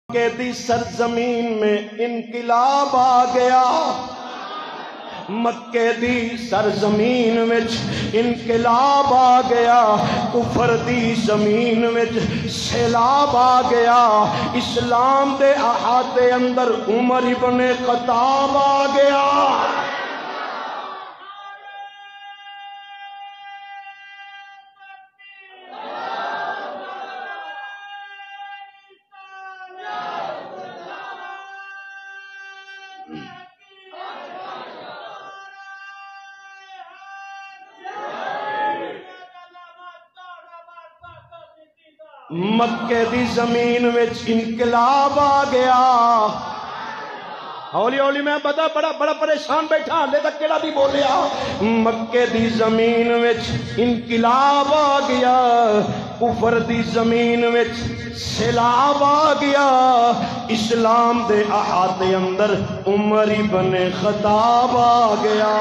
مکے دی سرزمین میں انقلاب آ گیا، مکے دی سرزمین وچ انقلاب آ گیا، کفر دی زمین وچ سیلاب آ گیا، اسلام دے احاطے اندر عمر ابن خطاب آ گیا۔ مکے دی زمین وچ انقلاب آ گیا۔ ہولی ہولی میں بڑا پریشان بیٹھا، لے تک کیڑا بھی بولیا۔ مکے دی زمین وچ انقلاب آ گیا، کفر دی زمین وچ سیلاب آ گیا، اسلام دے احاطے اندر عمر ابن خطاب آ گیا۔